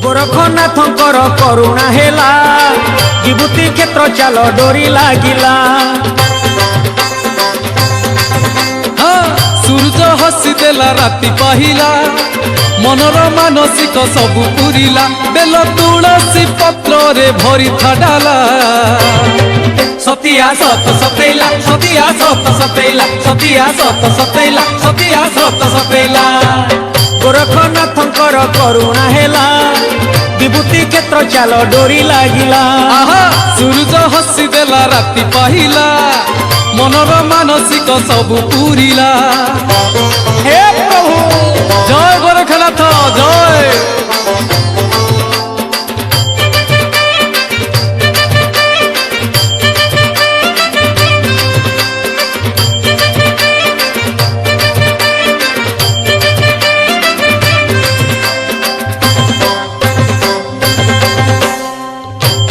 गोरखनाथंकर करुणा हेला विभूति क्षेत्र चाल डोरी लागिला। सूरज हसी देला राति पाहिला मनर मानसिक सबु पुरिला बेल तुलसी पत्र रे भरी था डाला। सतिया सत सतैला सतिया सत सतैला सतिया सत सतैला सतिया सत सतैला। गोरखनाथंकर करुणा हेला विभूति क्षेत्र चाल डोरी लागिला। सूरज हसी देला राति पाहिला मनर मानसिक सबु पुरिला। हे प्रभु जय गोरखनाथ जय।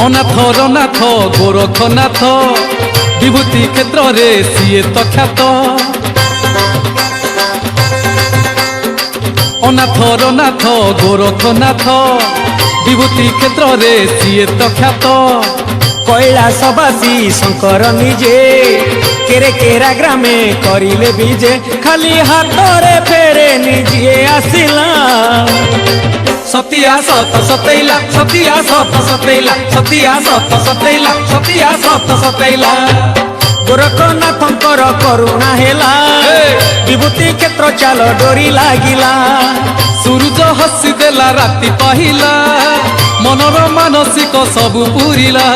अनाथ रनाथ गोरखनाथ विभूति क्षेत्र रे सीए तो ख्यात। अनाथ रनाथ गोरखनाथ विभूति क्षेत्र रे सीए तो ख्यात। कैलासवासी शंकर निजे केरे केरा ग्रामे करिले बीजे खाली हाथरे फेरे निजे आसिला। सतिया सत सतैला सतिया सत सतैला सतिया सत सतैला सतिया सत सतैला। गोरखनाथंकर करुणा हेला विभूति क्षेत्र चाल डोरी लागिला। सूरज हसी देला राति पाहिला मनर मानसिक सबु पुरिला।